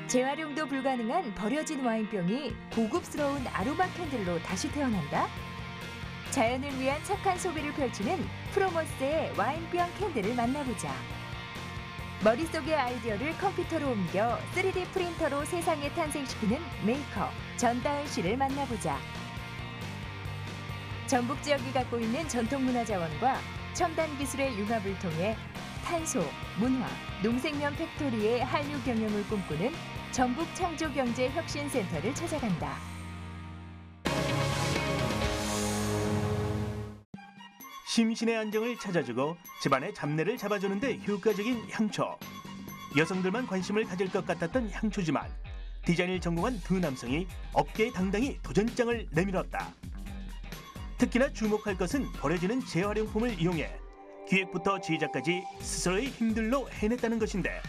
재활용도 불가능한 버려진 와인병이 고급스러운 아로마 캔들로 다시 태어난다. 자연을 위한 착한 소비를 펼치는 프로머스의 와인병 캔들을 만나보자. 머릿속의 아이디어를 컴퓨터로 옮겨 3D 프린터로 세상에 탄생시키는 메이커 전다은 씨를 만나보자. 전북 지역이 갖고 있는 전통문화 자원과 첨단 기술의 융합을 통해 탄소, 문화, 농생면 팩토리의 한류 경영을 꿈꾸는 전북 창조경제혁신센터를 찾아간다. 심신의 안정을 찾아주고 집안의 잡내를 잡아주는 데 효과적인 향초. 여성들만 관심을 가질 것 같았던 향초지만 디자인을 전공한 두 남성이 업계에 당당히 도전장을 내밀었다. 특히나 주목할 것은 버려지는 재활용품을 이용해 기획부터 제작까지 스스로의 힘들로 해냈다는 것인데,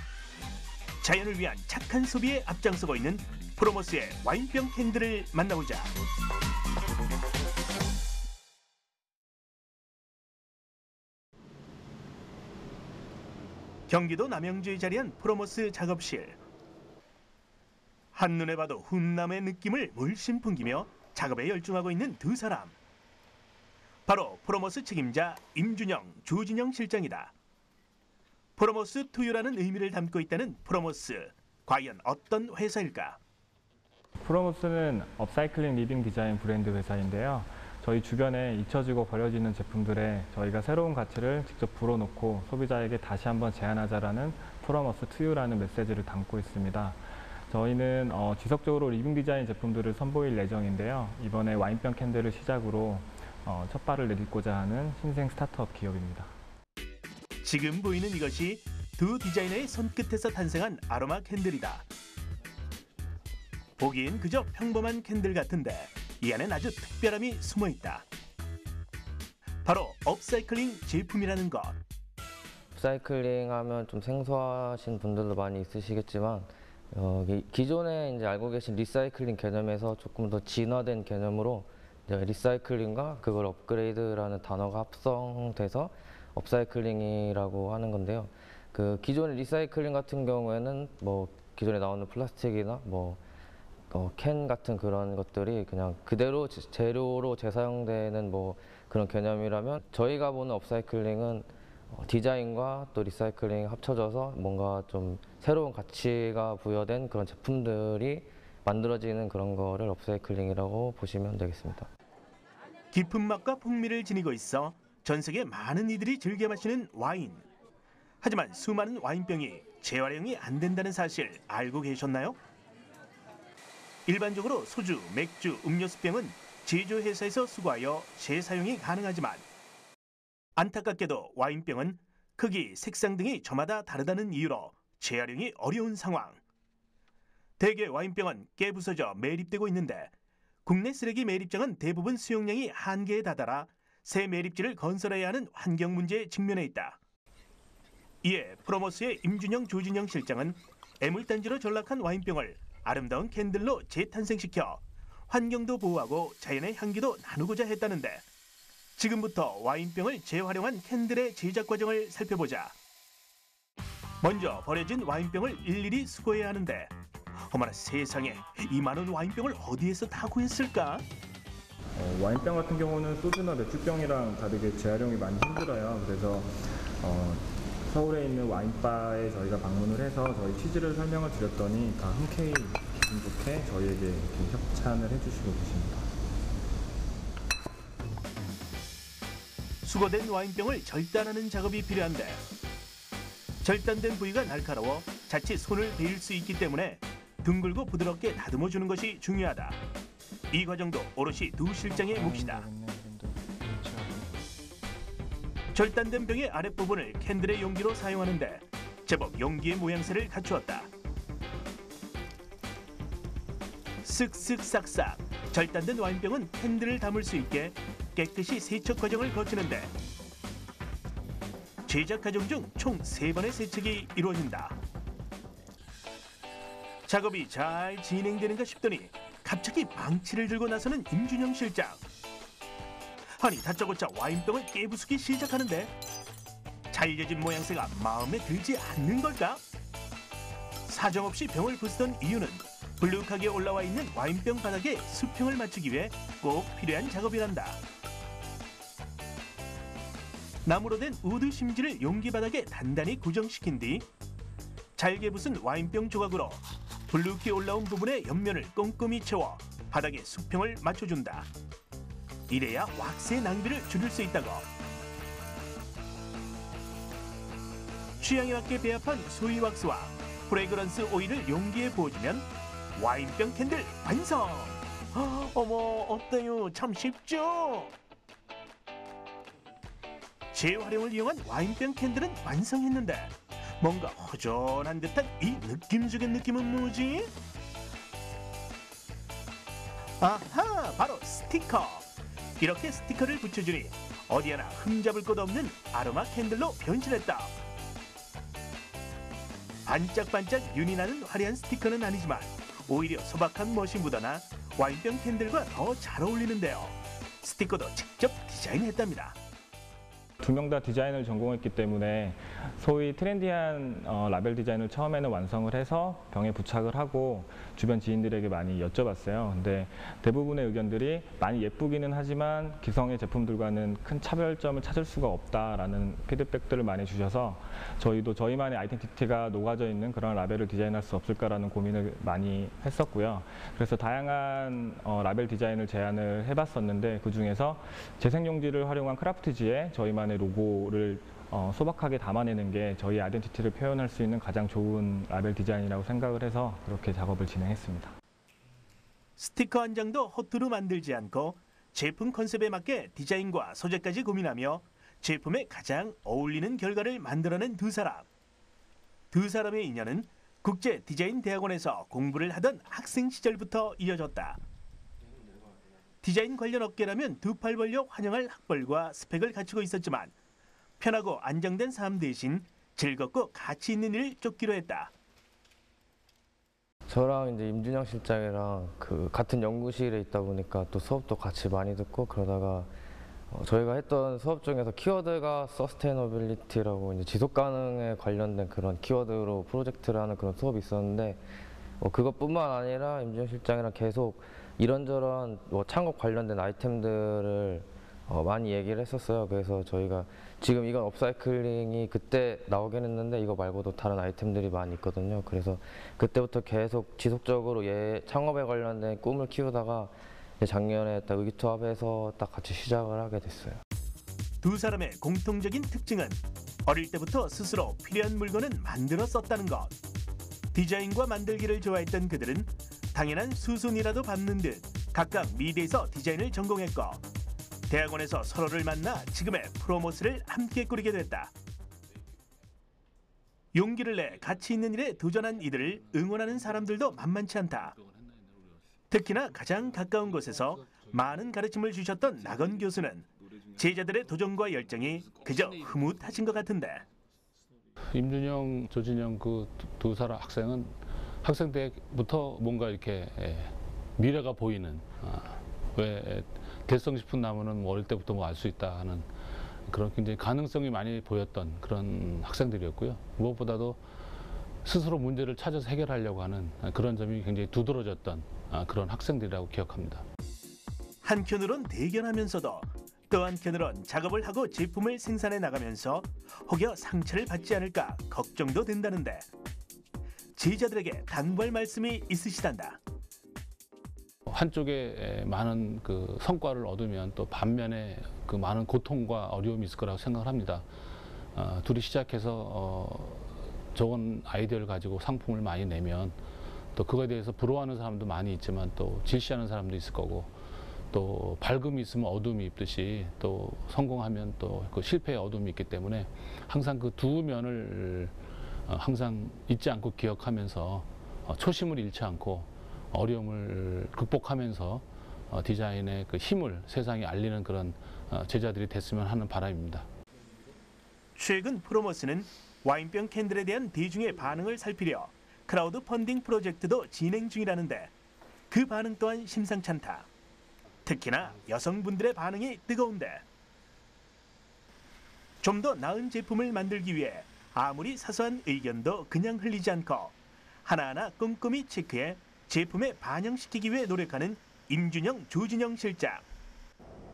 자연을 위한 착한 소비에 앞장서고 있는 프로머스의 와인병 캔들을 만나보자. 경기도 남양주에 자리한 프로머스 작업실. 한눈에 봐도 훈남의 느낌을 물씬 풍기며 작업에 열중하고 있는 두 사람. 바로 프로머스 책임자 임준영, 조진영 실장이다. 프로머스 투유라는 의미를 담고 있다는 프로머스. 과연 어떤 회사일까? 프로머스는 업사이클링 리빙 디자인 브랜드 회사인데요. 저희 주변에 잊혀지고 버려지는 제품들에 저희가 새로운 가치를 직접 불어넣고 소비자에게 다시 한번 제안하자라는 프로머스 투유라는 메시지를 담고 있습니다. 저희는 지속적으로 리빙 디자인 제품들을 선보일 예정인데요. 이번에 와인병 캔들을 시작으로 첫 발을 내딛고자 하는 신생 스타트업 기업입니다. 지금 보이는 이것이 두 디자이너의 손끝에서 탄생한 아로마 캔들이다. 보기엔 그저 평범한 캔들 같은데 이 안엔 아주 특별함이 숨어있다. 바로 업사이클링 제품이라는 것. 업사이클링 하면 좀 생소하신 분들도 많이 있으시겠지만 기존에 이제 알고 계신 리사이클링 개념에서 조금 더 진화된 개념으로 리사이클링과 그걸 업그레이드라는 단어가 합성돼서 업사이클링이라고 하는 건데요. 그 기존의 리사이클링 같은 경우에는 기존에 나오는 플라스틱이나 캔 같은 그런 것들이 그냥 그대로 재료로 재사용되는 그런 개념이라면, 저희가 보는 업사이클링은 디자인과 또 리사이클링이 합쳐져서 뭔가 좀 새로운 가치가 부여된 그런 제품들이 만들어지는 그런 거를 업사이클링이라고 보시면 되겠습니다. 깊은 맛과 풍미를 지니고 있어 전 세계 많은 이들이 즐겨 마시는 와인. 하지만 수많은 와인병이 재활용이 안 된다는 사실 알고 계셨나요? 일반적으로 소주, 맥주, 음료수병은 제조회사에서 수거하여 재사용이 가능하지만, 안타깝게도 와인병은 크기, 색상 등이 저마다 다르다는 이유로 재활용이 어려운 상황. 대개 와인병은 깨부서져 매립되고 있는데, 국내 쓰레기 매립장은 대부분 수용량이 한계에 다다라 새 매립지를 건설해야 하는 환경 문제에 직면해 있다. 이에 프로머스의 임준영, 조진영 실장은 애물단지로 전락한 와인병을 아름다운 캔들로 재탄생시켜 환경도 보호하고 자연의 향기도 나누고자 했다는데, 지금부터 와인병을 재활용한 캔들의 제작 과정을 살펴보자. 먼저 버려진 와인병을 일일이 수거해야 하는데, 어머나 세상에, 이 많은 와인병을 어디에서 다 구했을까? 와인병 같은 경우는 소주나 맥주병이랑 다르게 재활용이 많이 힘들어요. 그래서 서울에 있는 와인바에 저희가 방문을 해서 저희 취지를 설명을 드렸더니 다 흔쾌히 기분 좋게 저희에게 이렇게 협찬을 해주시고 계십니다. 수거된 와인병을 절단하는 작업이 필요한데, 절단된 부위가 날카로워 자칫 손을 베일 수 있기 때문에 둥글고 부드럽게 다듬어주는 것이 중요하다. 이 과정도 오롯이 두 실장의 몫이다. 절단된 병의 아랫부분을 캔들의 용기로 사용하는데 제법 용기의 모양새를 갖추었다. 쓱쓱 싹싹 절단된 와인병은 캔들을 담을 수 있게 깨끗이 세척 과정을 거치는데, 제작 과정 중 총 3번의 세척이 이루어진다. 작업이 잘 진행되는가 싶더니 갑자기 망치를 들고 나서는 임준영 실장. 아니 다짜고짜 와인병을 깨부수기 시작하는데, 잘려진 모양새가 마음에 들지 않는 걸까? 사정없이 병을 부수던 이유는 불룩하게 올라와 있는 와인병 바닥에 수평을 맞추기 위해 꼭 필요한 작업이란다. 나무로 된 우드 심지를 용기 바닥에 단단히 고정시킨 뒤 잘게 부순 와인병 조각으로 불룩히 올라온 부분의 옆면을 꼼꼼히 채워 바닥에 수평을 맞춰준다. 이래야 왁스의 낭비를 줄일 수 있다고. 취향에 맞게 배합한 소이 왁스와 프레그런스 오일을 용기에 부어주면 와인병 캔들 완성! 어머, 어때요? 참 쉽죠? 재활용을 이용한 와인병 캔들은 완성했는데 뭔가 허전한 듯한 이 느낌적인 느낌은 뭐지? 아하, 바로 스티커! 이렇게 스티커를 붙여주니 어디 하나 흠잡을 것 없는 아로마 캔들로 변신했다. 반짝반짝 윤이 나는 화려한 스티커는 아니지만 오히려 소박한 멋이 묻어나 와인병 캔들과 더 잘 어울리는데요. 스티커도 직접 디자인했답니다. 두 명 다 디자인을 전공했기 때문에 소위 트렌디한 라벨 디자인을 처음에는 완성을 해서 병에 부착을 하고 주변 지인들에게 많이 여쭤봤어요. 근데 대부분의 의견들이 많이 예쁘기는 하지만 기성의 제품들과는 큰 차별점을 찾을 수가 없다라는 피드백들을 많이 주셔서 저희도 저희만의 아이덴티티가 녹아져 있는 그런 라벨을 디자인할 수 없을까라는 고민을 많이 했었고요. 그래서 다양한 라벨 디자인을 제안을 해봤었는데 그중에서 재생용지를 활용한 크라프트지에 저희만의 로고를 소박하게 담아내는 게 저희 아이덴티티를 표현할 수 있는 가장 좋은 라벨 디자인이라고 생각을 해서 그렇게 작업을 진행했습니다. 스티커 한 장도 허투루 만들지 않고 제품 컨셉에 맞게 디자인과 소재까지 고민하며 제품에 가장 어울리는 결과를 만들어낸 두 사람. 두 사람의 인연은 국제 디자인 대학원에서 공부를 하던 학생 시절부터 이어졌다. 디자인 관련 업계라면 두 팔 벌려 환영할 학벌과 스펙을 갖추고 있었지만 편하고 안정된 삶 대신 즐겁고 가치 있는 일을 쫓기로 했다. 저랑 이제 임준영 실장이랑 그 같은 연구실에 있다 보니까 또 수업도 같이 많이 듣고 그러다가 저희가 했던 수업 중에서 키워드가 서스테이너빌리티라고 이제 지속 가능에 관련된 그런 키워드로 프로젝트를 하는 그런 수업이 있었는데 그것뿐만 아니라 임준영 실장이랑 계속 이런저런 창업 관련된 아이템들을 많이 얘기를 했었어요. 그래서 저희가 지금 이건 업사이클링이 그때 나오긴 했는데 이거 말고도 다른 아이템들이 많이 있거든요. 그래서 그때부터 계속 지속적으로 창업에 관련된 꿈을 키우다가 작년에 딱 의기투합해서 딱 같이 시작을 하게 됐어요. 두 사람의 공통적인 특징은 어릴 때부터 스스로 필요한 물건은 만들어 썼다는 것. 디자인과 만들기를 좋아했던 그들은 당연한 수순이라도 밟는 듯 각각 미대에서 디자인을 전공했고 대학원에서 서로를 만나 지금의 프로모스를 함께 꾸리게 됐다. 용기를 내 가치 있는 일에 도전한 이들을 응원하는 사람들도 만만치 않다. 특히나 가장 가까운 곳에서 많은 가르침을 주셨던 나건 교수는 제자들의 도전과 열정이 그저 흐뭇하신 것 같은데. 임준영, 조진영 그 두 사람 학생은 학생 때부터 뭔가 이렇게 미래가 보이는 왜 대성 싶은 나무는 어릴 때부터 뭐 알 수 있다 하는 그런 굉장히 가능성이 많이 보였던 그런 학생들이었고요. 무엇보다도 스스로 문제를 찾아서 해결하려고 하는 그런 점이 굉장히 두드러졌던 그런 학생들이라고 기억합니다. 한편으론 대견하면서도 또 한편으론 작업을 하고 제품을 생산해 나가면서 혹여 상처를 받지 않을까 걱정도 된다는데 제자들에게 당부할 말씀이 있으시단다. 한쪽에 많은 그 성과를 얻으면 또 반면에 그 많은 고통과 어려움이 있을 거라고 생각을 합니다. 둘이 시작해서 좋은 아이디어를 가지고 상품을 많이 내면 또 그거에 대해서 부러워하는 사람도 많이 있지만 또 질시하는 사람도 있을 거고 또 밝음이 있으면 어둠이 있듯이 또 성공하면 또 그 실패의 어둠이 있기 때문에 항상 그 두 면을 항상 잊지 않고 기억하면서 초심을 잃지 않고 어려움을 극복하면서 디자인의 그 힘을 세상에 알리는 그런 제자들이 됐으면 하는 바람입니다. 최근 프로모스는 와인병 캔들에 대한 대중의 반응을 살피려 크라우드 펀딩 프로젝트도 진행 중이라는데 그 반응 또한 심상치 않다. 특히나 여성분들의 반응이 뜨거운데 좀 더 나은 제품을 만들기 위해 아무리 사소한 의견도 그냥 흘리지 않고 하나하나 꼼꼼히 체크해 제품에 반영시키기 위해 노력하는 임준영, 조준영 실장.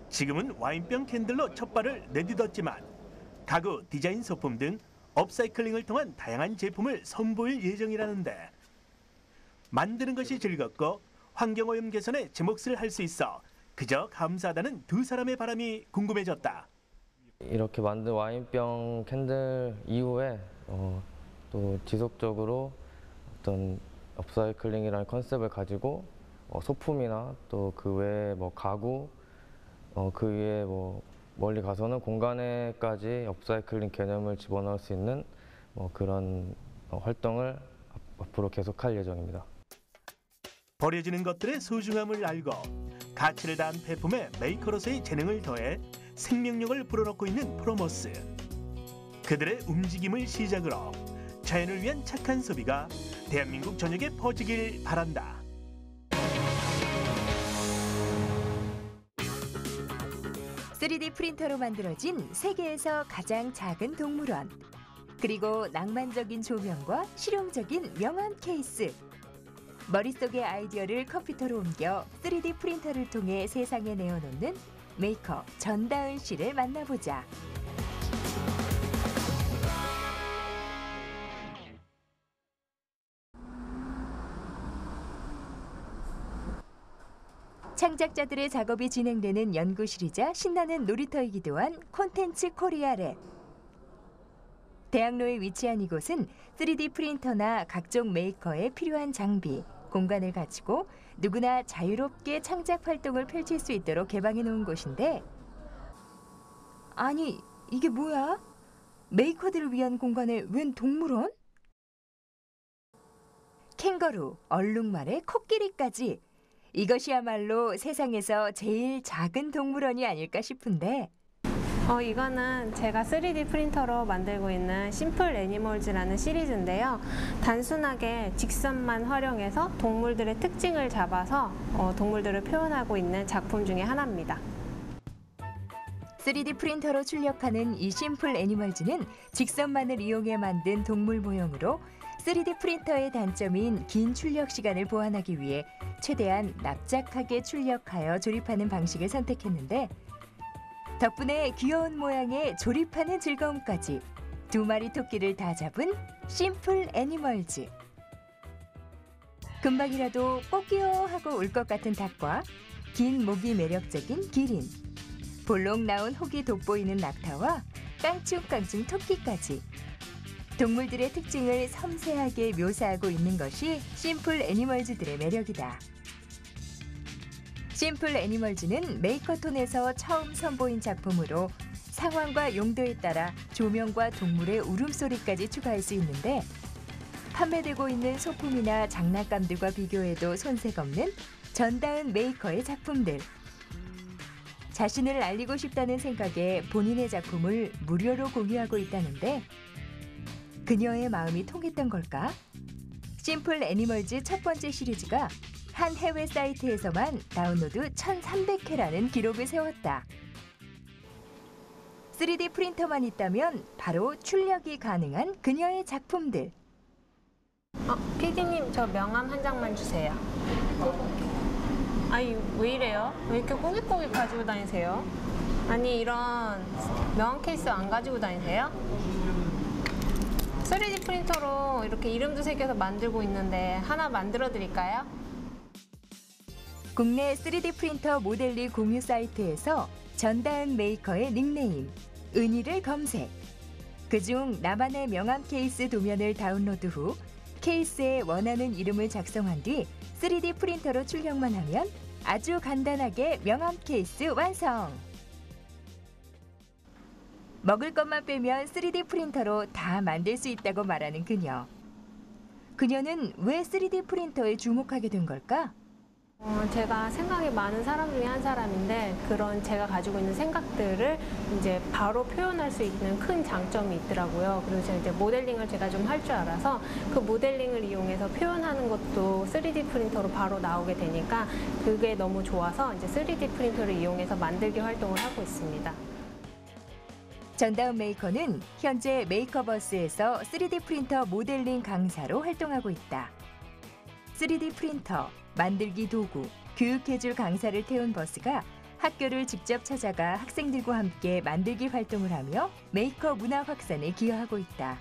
지금은 와인병 캔들로 첫 발을 내딛었지만 가구, 디자인 소품 등 업사이클링을 통한 다양한 제품을 선보일 예정이라는데 만드는 것이 즐겁고 환경오염 개선에 제 몫을 할 수 있어 그저 감사하다는 두 사람의 바람이 궁금해졌다. 이렇게 만든 와인병 캔들 이후에 또 지속적으로 어떤 업사이클링이라는 컨셉을 가지고 소품이나 또 그 외에 뭐 가구, 그 위에 뭐 멀리 가서는 공간에까지 업사이클링 개념을 집어넣을 수 있는 그런 활동을 앞으로 계속할 예정입니다. 버려지는 것들의 소중함을 알고 가치를 다한 폐품에 메이커로서의 재능을 더해 생명력을 불어넣고 있는 프로모스. 그들의 움직임을 시작으로 자연을 위한 착한 소비가 대한민국 전역에 퍼지길 바란다. (3D) 프린터로 만들어진 세계에서 가장 작은 동물원, 그리고 낭만적인 조명과 실용적인 명함 케이스. 머릿속의 아이디어를 컴퓨터로 옮겨 3D 프린터를 통해 세상에 내어놓는 메이커 전다은 씨를 만나보자. 창작자들의 작업이 진행되는 연구실이자 신나는 놀이터이기도 한 콘텐츠 코리아 랩. 대학로에 위치한 이곳은 3D 프린터나 각종 메이커에 필요한 장비, 공간을 가지고 누구나 자유롭게 창작 활동을 펼칠 수 있도록 개방해 놓은 곳인데, 아니 이게 뭐야? 메이커들을 위한 공간에 웬 동물원? 캥거루, 얼룩말에 코끼리까지, 이것이야말로 세상에서 제일 작은 동물원이 아닐까 싶은데, 이거는 제가 3D 프린터로 만들고 있는 심플 애니멀즈라는 시리즈인데요. 단순하게 직선만 활용해서 동물들의 특징을 잡아서 동물들을 표현하고 있는 작품 중에 하나입니다. 3D 프린터로 출력하는 이 심플 애니멀즈는 직선만을 이용해 만든 동물 모형으로 3D 프린터의 단점인 긴 출력 시간을 보완하기 위해 최대한 납작하게 출력하여 조립하는 방식을 선택했는데, 덕분에 귀여운 모양의 조립하는 즐거움까지 두 마리 토끼를 다 잡은 심플 애니멀즈. 금방이라도 뽀끼요 하고 울 것 같은 닭과 긴 목이 매력적인 기린, 볼록 나온 혹이 돋보이는 낙타와 깡충깡충 토끼까지 동물들의 특징을 섬세하게 묘사하고 있는 것이 심플 애니멀즈들의 매력이다. 심플 애니멀즈는 메이커톤에서 처음 선보인 작품으로 상황과 용도에 따라 조명과 동물의 울음소리까지 추가할 수 있는데, 판매되고 있는 소품이나 장난감들과 비교해도 손색 없는 전다은 메이커의 작품들. 자신을 알리고 싶다는 생각에 본인의 작품을 무료로 공유하고 있다는데, 그녀의 마음이 통했던 걸까? 심플 애니멀즈 첫 번째 시리즈가 한 해외 사이트에서만 다운로드 1,300회라는 기록을 세웠다. 3D 프린터만 있다면 바로 출력이 가능한 그녀의 작품들. PD님, 저 명함 한 장만 주세요. 아니, 왜 이래요? 왜 이렇게 꾸깃꾸깃 가지고 다니세요? 아니, 이런 명함 케이스 안 가지고 다니세요? 3D 프린터로 이렇게 이름도 새겨서 만들고 있는데 하나 만들어 드릴까요? 국내 3D 프린터 모델링 공유 사이트에서 전다은 메이커의 닉네임, 은희를 검색. 그중 나만의 명함 케이스 도면을 다운로드 후 케이스에 원하는 이름을 작성한 뒤 3D 프린터로 출력만 하면 아주 간단하게 명함 케이스 완성! 먹을 것만 빼면 3D 프린터로 다 만들 수 있다고 말하는 그녀. 그녀는 왜 3D 프린터에 주목하게 된 걸까? 제가 생각이 많은 사람 중에 한 사람인데, 그런 제가 가지고 있는 생각들을 이제 바로 표현할 수 있는 큰 장점이 있더라고요. 그리고 제가 이제 모델링을 제가 좀 할 줄 알아서 그 모델링을 이용해서 표현하는 것도 3D 프린터로 바로 나오게 되니까 그게 너무 좋아서 이제 3D 프린터를 이용해서 만들기 활동을 하고 있습니다. 전다은 메이커는 현재 메이커버스에서 3D 프린터 모델링 강사로 활동하고 있다. 3D 프린터, 만들기 도구, 교육해줄 강사를 태운 버스가 학교를 직접 찾아가 학생들과 함께 만들기 활동을 하며 메이커 문화 확산에 기여하고 있다.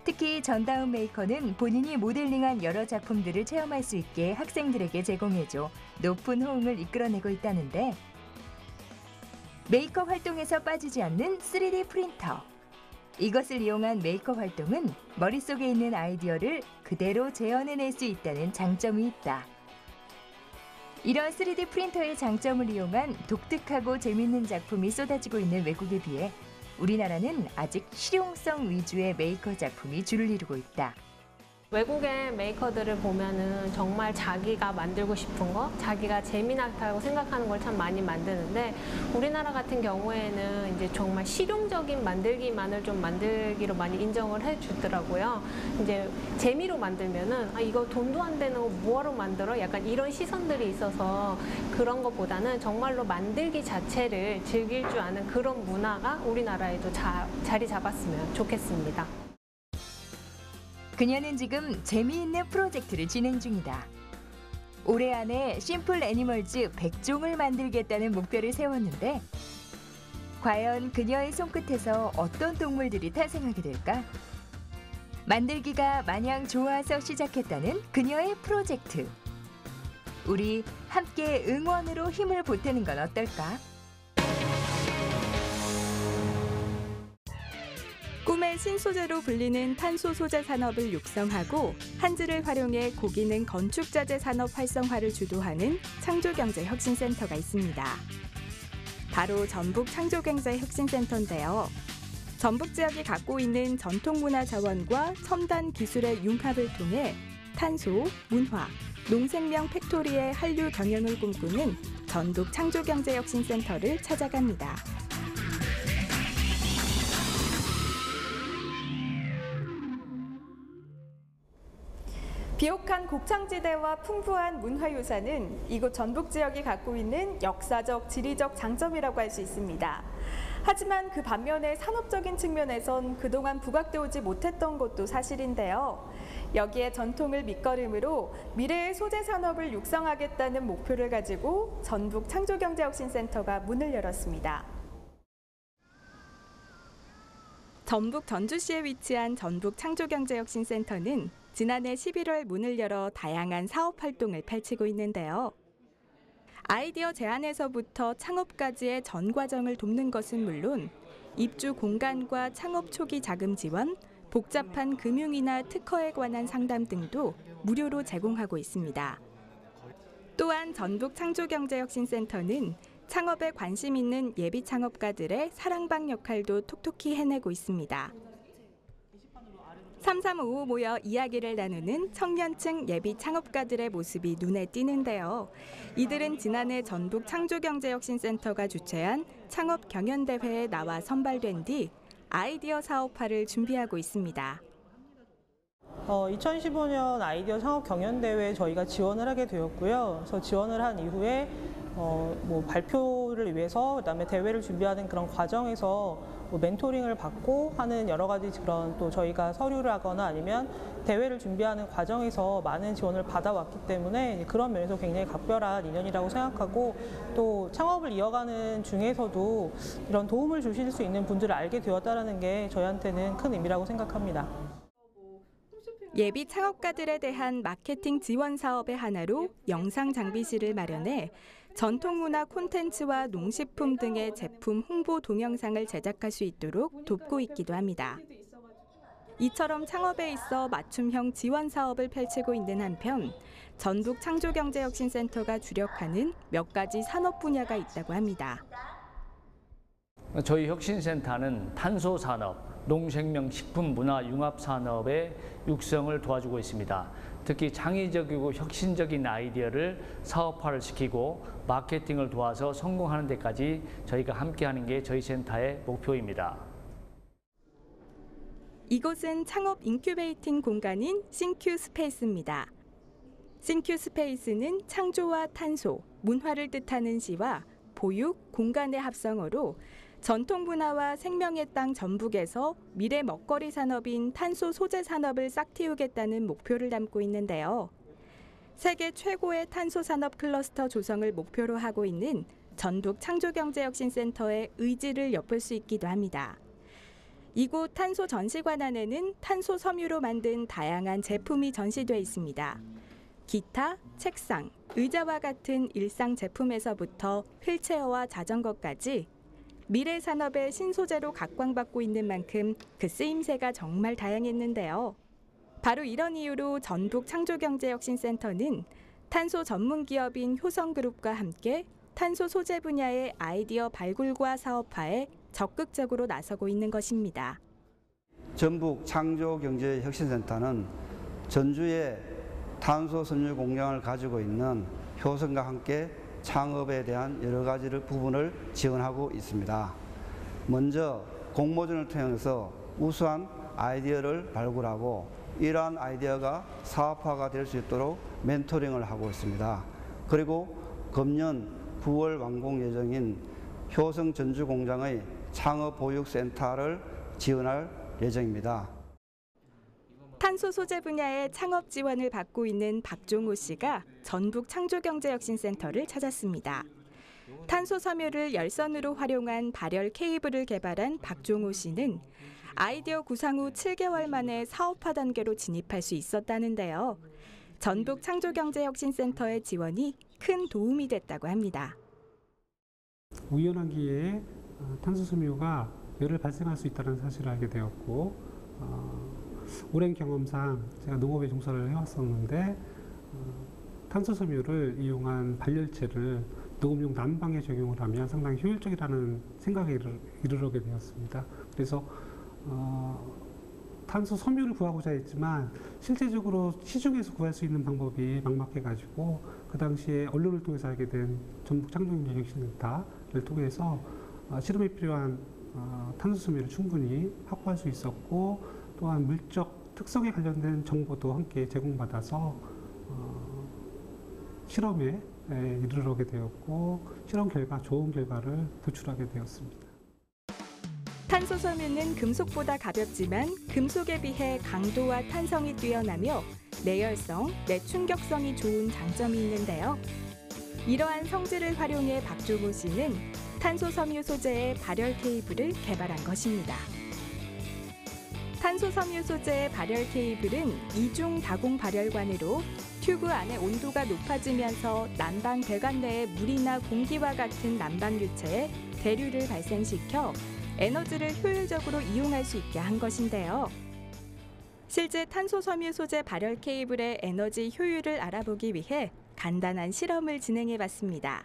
특히 전다운 메이커는 본인이 모델링한 여러 작품들을 체험할 수 있게 학생들에게 제공해줘 높은 호응을 이끌어내고 있다는데, 메이커 활동에서 빠지지 않는 3D 프린터. 이것을 이용한 메이커 활동은 머릿속에 있는 아이디어를 그대로 재현해낼 수 있다는 장점이 있다. 이런 3D 프린터의 장점을 이용한 독특하고 재미있는 작품이 쏟아지고 있는 외국에 비해 우리나라는 아직 실용성 위주의 메이커 작품이 줄을 이루고 있다. 외국의 메이커들을 보면은 정말 자기가 만들고 싶은 거, 자기가 재미나다고 생각하는 걸 참 많이 만드는데, 우리나라 같은 경우에는 이제 정말 실용적인 만들기만을 좀 만들기로 많이 인정을 해주더라고요. 이제 재미로 만들면은 이거 돈도 안 되는 거 뭐하러 만들어? 약간 이런 시선들이 있어서 그런 것보다는 정말로 만들기 자체를 즐길 줄 아는 그런 문화가 우리나라에도 자리 잡았으면 좋겠습니다. 그녀는 지금 재미있는 프로젝트를 진행 중이다. 올해 안에 심플 애니멀즈 100종을 만들겠다는 목표를 세웠는데, 과연 그녀의 손끝에서 어떤 동물들이 탄생하게 될까? 만들기가 마냥 좋아서 시작했다는 그녀의 프로젝트. 우리 함께 응원으로 힘을 보태는 건 어떨까? 꿈의 신소재로 불리는 탄소 소재 산업을 육성하고 한지를 활용해 고기능 건축자재 산업 활성화를 주도하는 창조경제혁신센터가 있습니다. 바로 전북 창조경제혁신센터인데요. 전북 지역이 갖고 있는 전통문화 자원과 첨단 기술의 융합을 통해 탄소, 문화, 농생명 팩토리의 한류 경영을 꿈꾸는 전북 창조경제혁신센터를 찾아갑니다. 비옥한 곡창지대와 풍부한 문화유산은 이곳 전북 지역이 갖고 있는 역사적, 지리적 장점이라고 할 수 있습니다. 하지만 그 반면에 산업적인 측면에선 그동안 부각되어 오지 못했던 것도 사실인데요. 여기에 전통을 밑거름으로 미래의 소재 산업을 육성하겠다는 목표를 가지고 전북 창조경제혁신센터가 문을 열었습니다. 전북 전주시에 위치한 전북 창조경제혁신센터는 지난해 11월 문을 열어 다양한 사업 활동을 펼치고 있는데요. 아이디어 제안에서부터 창업까지의 전 과정을 돕는 것은 물론 입주 공간과 창업 초기 자금 지원, 복잡한 금융이나 특허에 관한 상담 등도 무료로 제공하고 있습니다. 또한 전북 창조경제혁신센터는 창업에 관심 있는 예비 창업가들의 사랑방 역할도 톡톡히 해내고 있습니다. 3355 모여 이야기를 나누는 청년층 예비 창업가들의 모습이 눈에 띄는데요. 이들은 지난해 전북 창조경제혁신센터가 주최한 창업 경연대회에 나와 선발된 뒤 아이디어 사업화를 준비하고 있습니다. 2015년 아이디어 창업 경연대회에 저희가 지원을 하게 되었고요. 그래서 지원을 한 이후에 발표를 위해서 그다음에 대회를 준비하는 그런 과정에서 멘토링을 받고 하는 여러 가지 그런 또 저희가 서류를 하거나 아니면 대회를 준비하는 과정에서 많은 지원을 받아왔기 때문에 그런 면에서 굉장히 각별한 인연이라고 생각하고, 또 창업을 이어가는 중에서도 이런 도움을 주실 수 있는 분들을 알게 되었다는 게 저희한테는 큰 의미라고 생각합니다. 예비 창업가들에 대한 마케팅 지원 사업의 하나로 영상 장비실을 마련해 전통문화 콘텐츠와 농식품 등의 제품 홍보 동영상을 제작할 수 있도록 돕고 있기도 합니다. 이처럼 창업에 있어 맞춤형 지원 사업을 펼치고 있는 한편 전북 창조경제혁신센터가 주력하는 몇 가지 산업 분야가 있다고 합니다. 저희 혁신센터는 탄소 산업, 농생명 식품 문화 융합 산업의 육성을 도와주고 있습니다. 특히 창의적이고 혁신적인 아이디어를 사업화를 시키고 마케팅을 도와서 성공하는 데까지 저희가 함께하는 게 저희 센터의 목표입니다. 이곳은 창업 인큐베이팅 공간인 싱큐 스페이스입니다. 싱큐 스페이스는 창조와 탄소, 문화를 뜻하는 시와 보육, 공간의 합성어로 전통 문화와 생명의 땅 전북에서 미래 먹거리 산업인 탄소 소재 산업을 싹 틔우겠다는 목표를 담고 있는데요. 세계 최고의 탄소 산업 클러스터 조성을 목표로 하고 있는 전북 창조경제혁신센터의 의지를 엿볼 수 있기도 합니다. 이곳 탄소 전시관 안에는 탄소 섬유로 만든 다양한 제품이 전시돼 있습니다. 기타, 책상, 의자와 같은 일상 제품에서부터 휠체어와 자전거까지 미래 산업의 신소재로 각광받고 있는 만큼 그 쓰임새가 정말 다양했는데요. 바로 이런 이유로 전북 창조경제혁신센터는 탄소 전문 기업인 효성그룹과 함께 탄소 소재 분야의 아이디어 발굴과 사업화에 적극적으로 나서고 있는 것입니다. 전북 창조경제혁신센터는 전주에 탄소 섬유 공장을 가지고 있는 효성과 함께 창업에 대한 여러 가지 부분을 지원하고 있습니다. 먼저 공모전을 통해서 우수한 아이디어를 발굴하고 이러한 아이디어가 사업화가 될 수 있도록 멘토링을 하고 있습니다. 그리고 금년 9월 완공 예정인 효성 전주 공장의 창업 보육센터를 지원할 예정입니다. 탄소 소재 분야의 창업 지원을 받고 있는 박종호 씨가 전북 창조경제혁신센터를 찾았습니다. 탄소 섬유를 열선으로 활용한 발열 케이블을 개발한 박종호 씨는 아이디어 구상 후 7개월 만에 사업화 단계로 진입할 수 있었다는데요. 전북 창조경제혁신센터의 지원이 큰 도움이 됐다고 합니다. 우연한 기회에 탄소 섬유가 열을 발생할 수 있다는 사실을 알게 되었고 오랜 경험상 제가 농업에 종사를 해왔었는데 탄소 섬유를 이용한 발열체를 녹음용 난방에 적용을 하면 상당히 효율적이라는 생각에 이르게 되었습니다. 그래서 탄소 섬유를 구하고자 했지만 실제적으로 시중에서 구할 수 있는 방법이 막막해가지고 그 당시에 언론을 통해서 알게 된 전북 창조경제혁신센터를 통해서 실험에 필요한 탄소 섬유를 충분히 확보할 수 있었고 또한 물적 특성에 관련된 정보도 함께 제공받아서 실험에 이르게 되었고 실험 결과 좋은 결과를 도출하게 되었습니다. 탄소 섬유는 금속보다 가볍지만 금속에 비해 강도와 탄성이 뛰어나며 내열성, 내충격성이 좋은 장점이 있는데요. 이러한 성질을 활용해 박종호 씨는 탄소 섬유 소재의 발열 케이블을 개발한 것입니다. 탄소 섬유 소재의 발열 케이블은 이중 다공 발열관으로 튜브 안의 온도가 높아지면서 난방 배관 내의 물이나 공기와 같은 난방 유체에 대류를 발생시켜 에너지를 효율적으로 이용할 수 있게 한 것인데요. 실제 탄소 섬유 소재 발열 케이블의 에너지 효율을 알아보기 위해 간단한 실험을 진행해 봤습니다.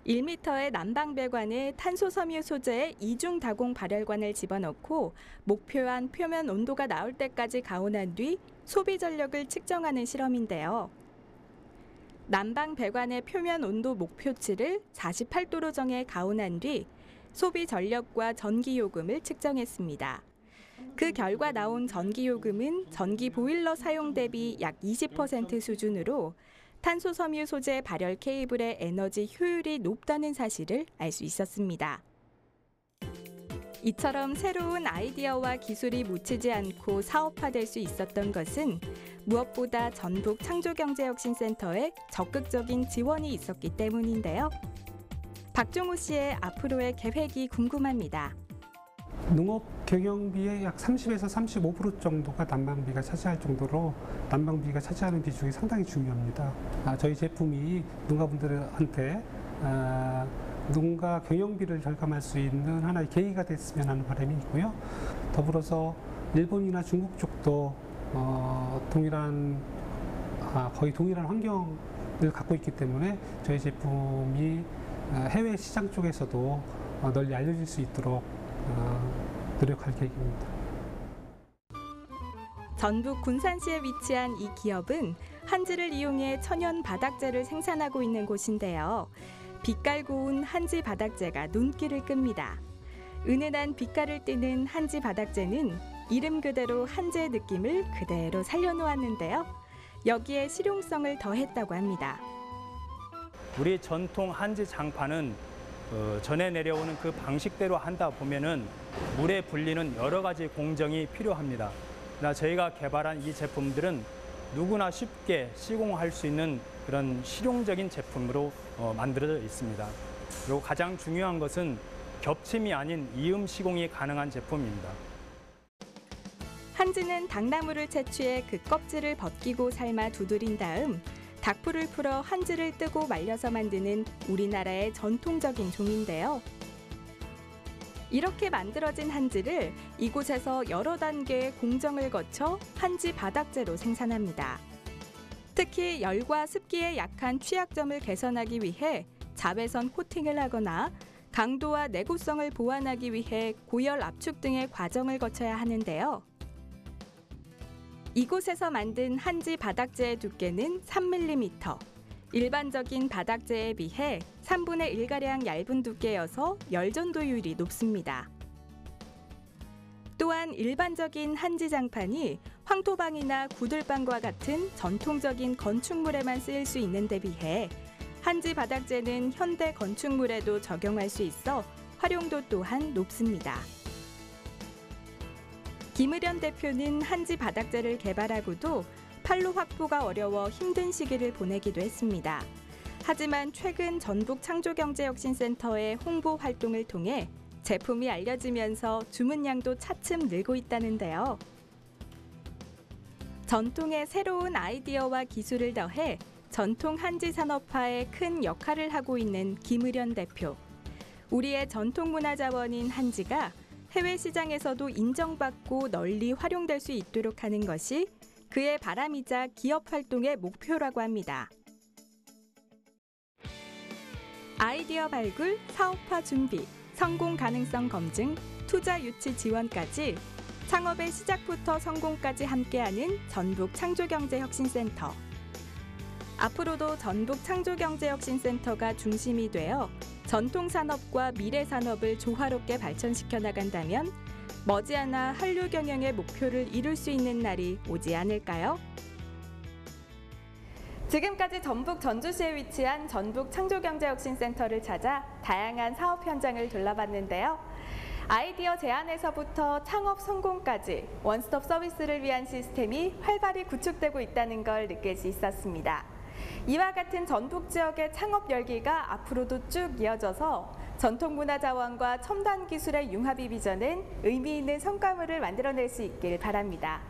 1m의 난방 배관에 탄소 섬유 소재의 이중 다공 발열관을 집어넣고 목표한 표면 온도가 나올 때까지 가온한 뒤 소비 전력을 측정하는 실험인데요. 난방 배관의 표면 온도 목표치를 48도로 정해 가온한 뒤 소비 전력과 전기 요금을 측정했습니다. 그 결과 나온 전기 요금은 전기 보일러 사용 대비 약 20% 수준으로 탄소 섬유 소재 발열 케이블의 에너지 효율이 높다는 사실을 알 수 있었습니다. 이처럼 새로운 아이디어와 기술이 묻히지 않고 사업화될 수 있었던 것은 무엇보다 전북 창조경제혁신센터의 적극적인 지원이 있었기 때문인데요. 박종호 씨의 앞으로의 계획이 궁금합니다. 농업 경영비의 약 30에서 35% 정도가 난방비가 차지할 정도로 난방비가 차지하는 비중이 상당히 중요합니다. 저희 제품이 농가분들한테 농가 경영비를 절감할 수 있는 하나의 계기가 됐으면 하는 바람이 있고요. 더불어서 일본이나 중국 쪽도 거의 동일한 환경을 갖고 있기 때문에 저희 제품이 해외 시장 쪽에서도 널리 알려질 수 있도록 노력할 계획입니다. 전북 군산시에 위치한 이 기업은 한지를 이용해 천연 바닥재를 생산하고 있는 곳인데요. 빛깔 고운 한지 바닥재가 눈길을 끕니다. 은은한 빛깔을 띠는 한지 바닥재는 이름 그대로 한지의 느낌을 그대로 살려놓았는데요. 여기에 실용성을 더했다고 합니다. 우리 전통 한지 장판은 전해 내려오는 그 방식대로 한다 보면은 물에 불리는 여러 가지 공정이 필요합니다. 그러나 저희가 개발한 이 제품들은 누구나 쉽게 시공할 수 있는 그런 실용적인 제품으로 만들어져 있습니다. 그리고 가장 중요한 것은 겹침이 아닌 이음 시공이 가능한 제품입니다. 한지는 당나무를 채취해 그 껍질을 벗기고 삶아 두드린 다음 닭풀을 풀어 한지를 뜨고 말려서 만드는 우리나라의 전통적인 종인데요. 이렇게 만들어진 한지를 이곳에서 여러 단계의 공정을 거쳐 한지 바닥재로 생산합니다. 특히 열과 습기에 약한 취약점을 개선하기 위해 자외선 코팅을 하거나 강도와 내구성을 보완하기 위해 고열 압축 등의 과정을 거쳐야 하는데요. 이곳에서 만든 한지 바닥재의 두께는 3mm, 일반적인 바닥재에 비해 3분의 1가량 얇은 두께여서 열전도율이 높습니다. 또한 일반적인 한지 장판이 황토방이나 구들방과 같은 전통적인 건축물에만 쓰일 수 있는 데 비해 한지 바닥재는 현대 건축물에도 적용할 수 있어 활용도 또한 높습니다. 김의련 대표는 한지 바닥재를 개발하고도 판로 확보가 어려워 힘든 시기를 보내기도 했습니다. 하지만 최근 전북 창조경제혁신센터의 홍보 활동을 통해 제품이 알려지면서 주문량도 차츰 늘고 있다는데요. 전통의 새로운 아이디어와 기술을 더해 전통 한지 산업화에 큰 역할을 하고 있는 김의련 대표. 우리의 전통문화 자원인 한지가 해외 시장에서도 인정받고 널리 활용될 수 있도록 하는 것이 그의 바람이자 기업 활동의 목표라고 합니다. 아이디어 발굴, 사업화 준비, 성공 가능성 검증, 투자 유치 지원까지 창업의 시작부터 성공까지 함께하는 전북 창조경제혁신센터. 앞으로도 전북 창조경제혁신센터가 중심이 되어 전통산업과 미래산업을 조화롭게 발전시켜 나간다면 머지않아 한류 경영의 목표를 이룰 수 있는 날이 오지 않을까요? 지금까지 전북 전주시에 위치한 전북 창조경제혁신센터를 찾아 다양한 사업 현장을 둘러봤는데요. 아이디어 제안에서부터 창업 성공까지 원스톱 서비스를 위한 시스템이 활발히 구축되고 있다는 걸 느낄 수 있었습니다. 이와 같은 전북 지역의 창업 열기가 앞으로도 쭉 이어져서 전통문화 자원과 첨단 기술의 융합이 빚어낸 의미 있는 성과물을 만들어낼 수 있길 바랍니다.